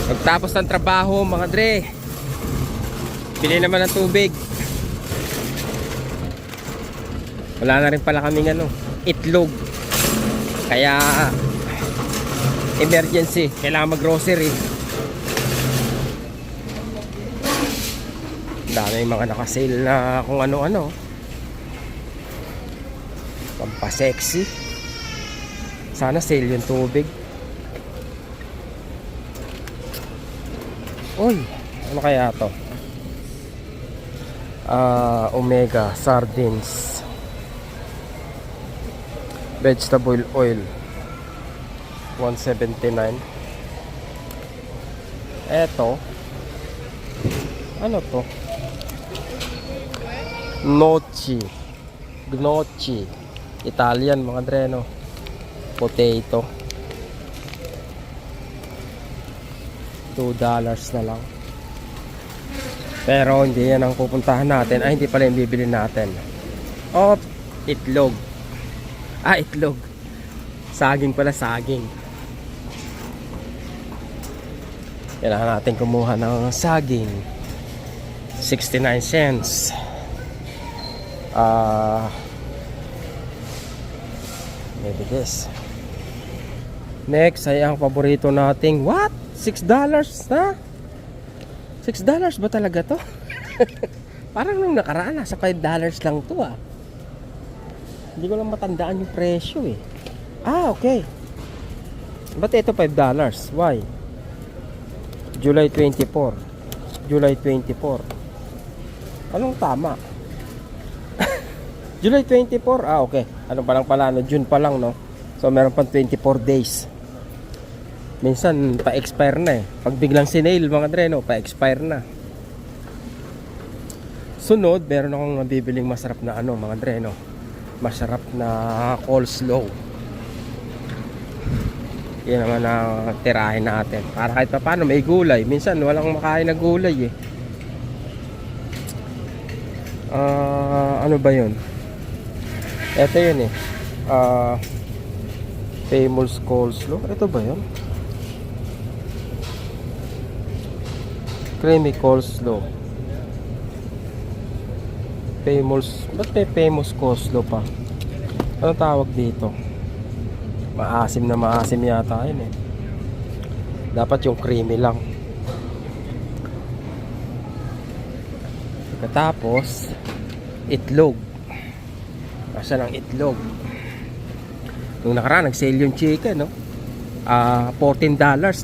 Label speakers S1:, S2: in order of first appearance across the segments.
S1: Pagtapos ng trabaho mga dre, bili naman ng tubig. Wala na rin pala kaming itlog. Kaya emergency, kailangan mag-grocery. Dami mga naka-sale na kung ano-ano. Pampasexy. Sana sale yung tubig. Uy, ano kaya to? Omega sardines, vegetable oil, 179. Eto, ano to? Gnocchi Italian mga dreno. Potato, $2 na lang. Pero hindi yan ang pupuntahan natin. Ay, hindi pala yung bibili natin. Oh, itlog. Itlog. Saging pala, saging. Kailangan natin kumuha ng saging. 69 cents. Maybe this. Next ay ang paborito nating what? $6 na? $6 ba talaga to? Parang nung nakaraan nasa $5 lang to Hindi ko lang matandaan yung presyo okay. Ba't ito $5? Why? July 24. Anong tama? July 24? Okay. Ano pa lang pala, June pa lang, no? So meron pang 24 days. Minsan pa-expire na pag biglang sinail mga dreno, pa-expire na. Sunod, meron akong nabibiling masarap na mga dreno. Masarap na coleslaw. Yan naman ang tirahin natin. Para kahit pa paano may gulay. Minsan walang makain na gulay ano ba yun? Ito yun famous coleslaw. Ito ba yun? Creamy coleslaw. Ba't may famous coleslaw pa? Ano tawag dito? Maasim na maasim yata yun Dapat yung creamy lang. Tapos itlog. Asa ng itlog? Nung nakaraan nag-sale yung chicken $14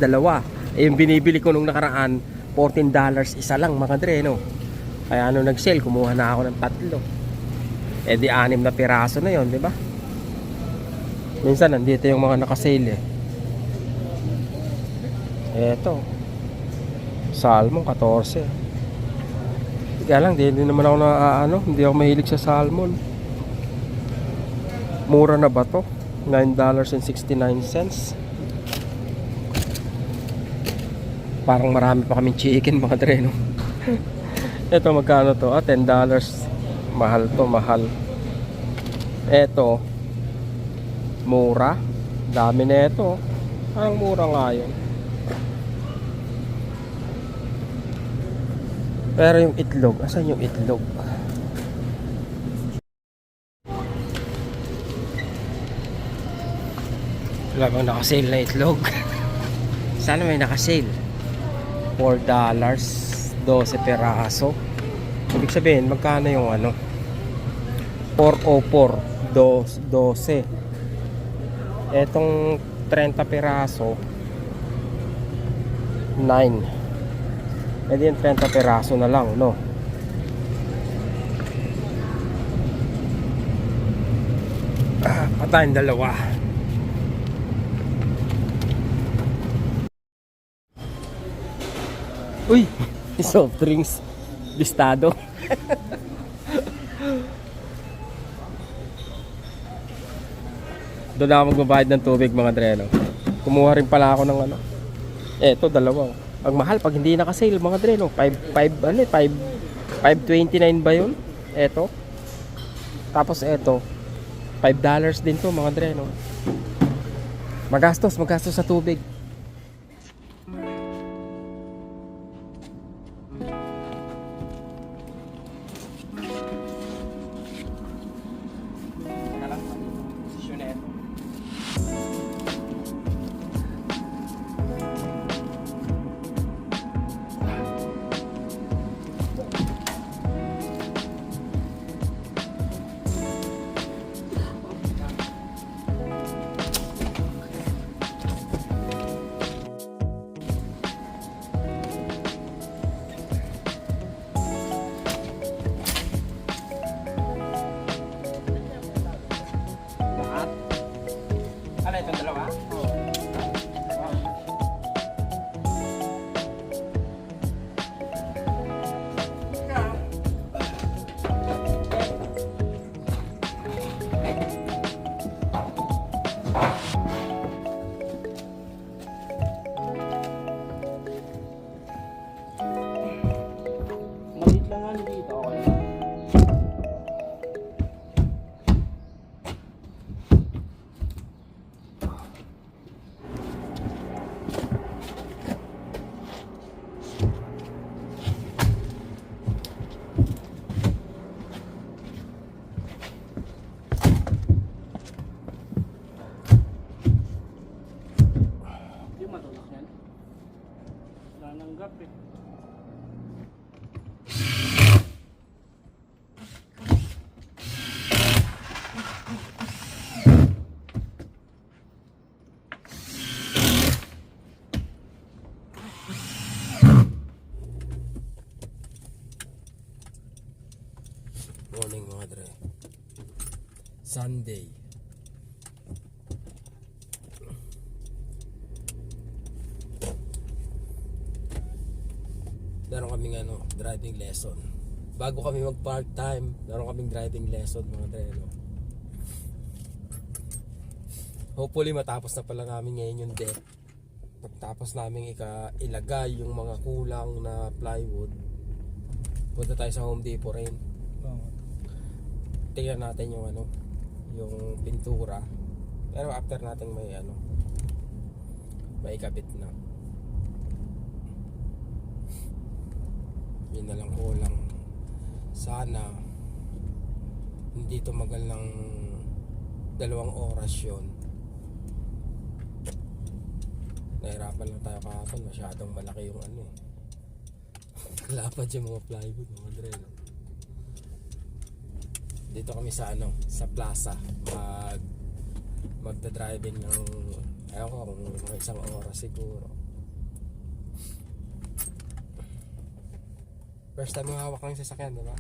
S1: dalawa. Yung binibili ko nung nakaraan $14 isa lang mga dreno. Kaya nag-sale kumuha na ako ng 3. Di 6 na piraso na yon, di ba? Minsan nandito yung mga naka-sale Eto salmon 14. Kaya lang di naman ako hindi ako mahilig sa salmon. Mura na ba to? $9.69. Parang marami pa kaming chicken mga dreno. Ito magkano to? $10. Mahal to, mahal. Ito mura. Dami na ito. Parang mura nga yun. Pero yung itlog, asan yung itlog? Wala bang nakasale na itlog? Sana may nakasale. $4, 12 peraso. Ibig sabihin, magkano yung $4.04, 12. Etong 30 peraso, 9. Yung 30 peraso na lang, no? Patayin dalawa. Uy, soft drinks bistado. Doon ako magbabayad ng tubig mga dreno. Kumuha rin pala ako ng Eto, dalawa. Ang mahal pag hindi naka-sale mga dreno. 5.29 ba yun? Eto. Tapos eto, $5 din to mga dreno. Magastos sa tubig.
S2: matulak yan. Wala nang gap eh.
S1: Morning mga dre. Sunday. Meron kaming driving lesson. Bago kami mag part-time, meron kaming driving lesson mga dre. Hopefully matapos na pala namin ngayon yung deck. Pagtapos namin ilagay yung mga kulang na plywood, punta tayo sa Home Depot rin. Tingnan natin yung yung pintura. Pero after natin may ikabit na. Yun na lang kulang. Sana hindi tumagal ng 2 oras yun. Nahirapan lang tayo kahapon, masyadong malaki yung lapad yung mga plywood mga dre. Dito kami sa sa plaza magda-driving ng ayaw ko kung mga 1 oras siguro. First time mo hawak ng sasakyan, diba?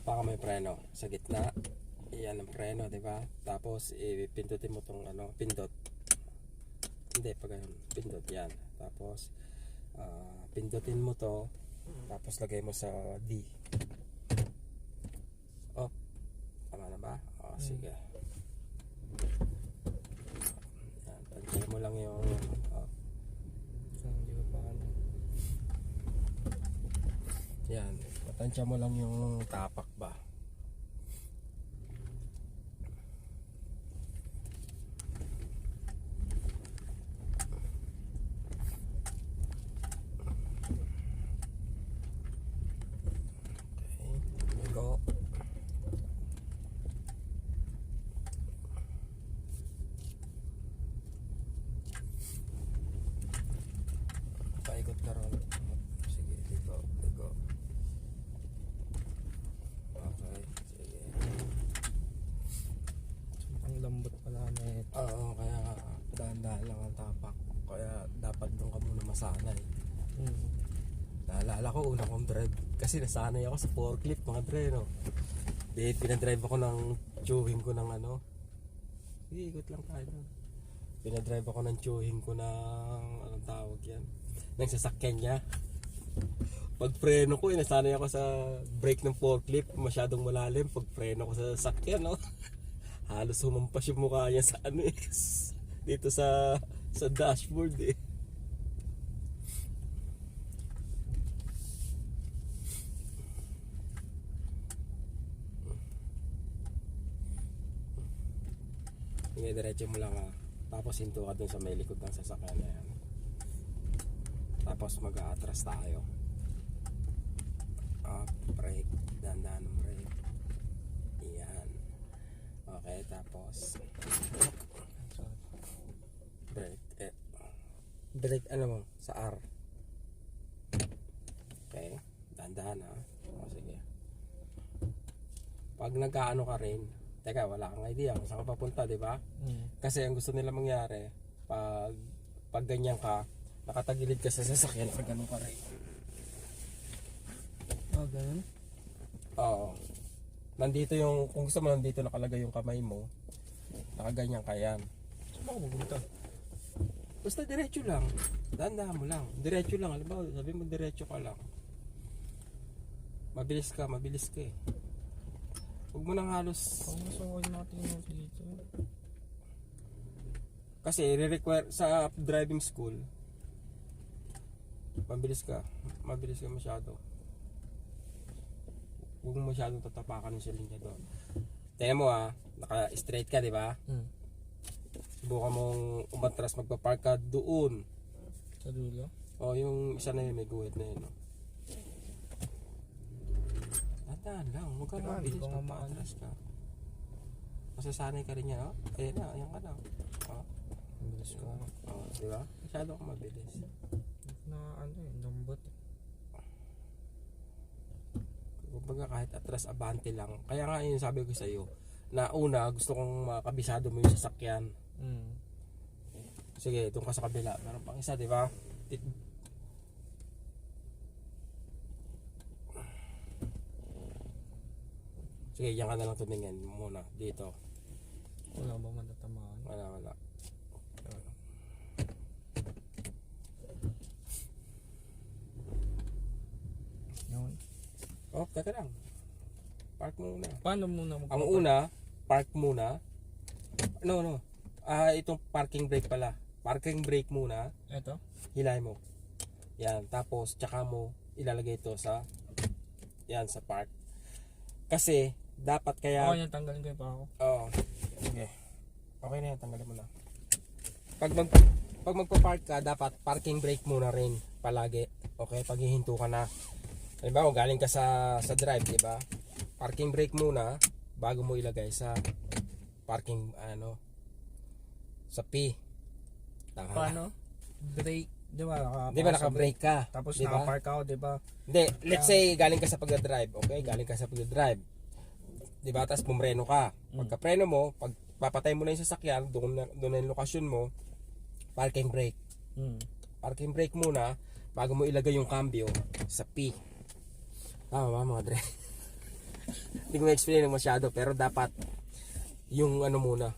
S1: Baka may preno sa gitna. Iyan ang preno, di ba? Tapos ipindutin mo tong pindot. Hindi pa ganun. Pindot yan. Tapos pindutin mo to. Tapos lagay mo sa D. Oh. Tama na ba? Oh, sige. Yan, tansya mo lang yung hindi ko pa yan. Tansya mo lang yung tapak ba. Paikot ka ron. Sige, ligo. Okay, sige. Ang lambot pala na ito. Oo, kaya dahan-dahan lang ang tapak. Kaya dapat doon ka muna masanay. Naalala ko una kong drive kasi nasanay ako sa forklift mga dre, no. Di pinadrive ako ng chewing ko ng sige, ikot lang tayo. Pinadrive ako ng chewing ko ng anong tawag yan, ng sasakyan niya. Pag preno ko, nasanay ako sa brake ng forklift, masyadong malalim. Pag preno ko sa sasakyan, no, halos humampas yung mukha niya sa dito sa dashboard eh. Diretso mo lang tapos hinto ka dun sa may likod ng sasakyan na yan. Tapos mag-a-atras tayo. Brake, dandan ng brake. Yan. Okay, tapos brake. Brake mo sa R. Okay, dandan sige. Pag nag-aano ka rin, teka, wala kang idea kung saan ka papunta, di ba? Kasi ang gusto nila mangyari, pag ganyan ka, nakatagilid ka sa sasakyan, pag ganun ka rin.
S2: Oh, ganun?
S1: Oo. Nandito yung, kung gusto mo nandito nakalagay yung kamay mo, nakaganyan ka yan. Saan ba pupunta? Basta diretso lang. Dahan-dahan mo lang. Diretso lang. Alam ba, sabi mo diretso ka lang. Mabilis ka eh. Huwag mo nang halos.
S2: Pangasukin natin yung dito.
S1: Kasi i-require sa driving school, mabilis ka masyado. Huwag mo masyadong tatapakan yung silinyador. Tingnan mo naka-straight ka, di ba? Subukan mong umatras, magpa-park ka doon.
S2: Sa dulo?
S1: O, yung isa na yun, may guhit na yun. Tandaan lang, huwag ka
S2: Teka,
S1: mabilis
S2: hindi ko nga
S1: magpa-atras ka. Masasanay ka rin yan, Ayan na, ayan ka na.
S2: Mabilis ko.
S1: Di ba? Masyado ka mabilis.
S2: Na lambot.
S1: Kumbaga kahit atras abante lang. Kaya nga yun sabi ko sa iyo, na una gusto kong makabisado mo yung sasakyan. Sige, doon ka sa kabila. Meron pang isa, di ba? Sige, yan ka na lang tumingin muna dito.
S2: Wala ba matatamaan?
S1: Wala.
S2: Yun.
S1: Oh, teka lang. Park muna.
S2: Paano muna
S1: Ang una, park muna. No. Itong parking brake pala. Parking brake muna.
S2: Ito?
S1: Hilay mo. Yan. Tapos, tsaka mo ilalagay ito sa sa park. Kasi, dapat kaya...
S2: Okay, tanggalin ko yung pa ako.
S1: Oo. Sige. Okay na yan. Tanggalin mo na. Pag magpa-park ka, dapat parking brake muna rin palagi. Okay? Pag hihinto ka na. Halimbawa, galing ka sa drive, di ba? Parking brake muna bago mo ilagay sa parking sa P. Tama.
S2: Paano? Brake, di ba?
S1: Di ba naka-brake ka?
S2: Tapos
S1: di ba?
S2: naka-park ako, di ba?
S1: Hindi, let's say galing ka sa pagdadrive, okay? Galing ka sa pagdadrive. Di ba? Tapos bumreno ka. Pagka preno mo, pag papatay mo na yung sasakyan, doon na yung lokasyon mo, parking brake. Parking brake muna bago mo ilagay yung cambio sa P. Tama ba mga dre? Hindi ko ma-explain masyado, pero dapat yung muna,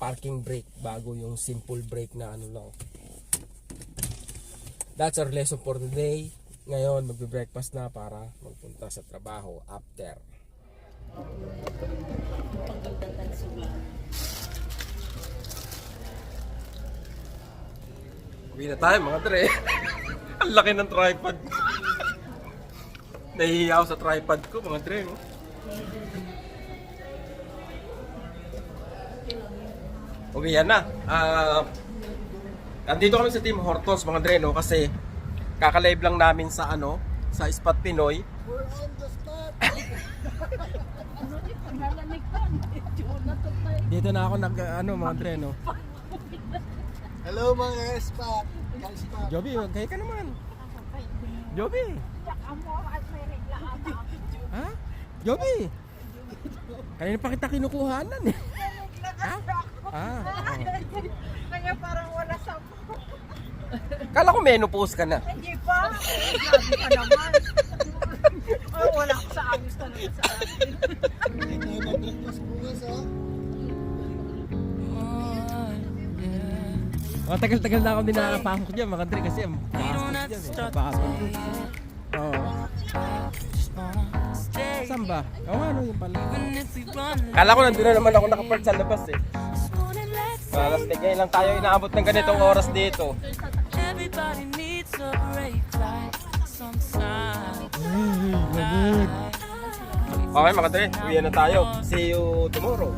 S1: parking brake bago yung simple brake na lang. That's our lesson for today. Ngayon magbe-breakfast na para magpunta sa trabaho after. Uwi na tayo mga dre. Ang laki ng tripod. Nahihiya ako sa tripod ko mga dre. Okay, yan na. Andito kami sa Team Hortons mga dre, kasi kaka-live lang namin sa sa Spot Pinoy.
S3: We're on the spot.
S1: Dito na ako mga dre,
S3: Hello mga spot. Spot.
S1: Joby, kaya ka naman. Joby. Ha? Joby. Kanina pa kita kinukuhanan eh. Ha?
S4: Kaya parang wala sa...
S1: Kala ko menopause ka na.
S4: Hindi pa. Sabi ka naman. Oh, wala ko sa ayos talaga sa akin.
S3: Breakfast bukas
S1: Tagal-tagal na ako din nakakapasok dyan mga dre kasi pasok dyan eh. Pasok. Oo. Saan ba? Yung pala. Kala ko nandun na naman ako nakapark sa labas eh. Alas ngayon lang tayo inaabot ng ganitong oras dito. Okay mga dre, uwi na tayo. See you tomorrow.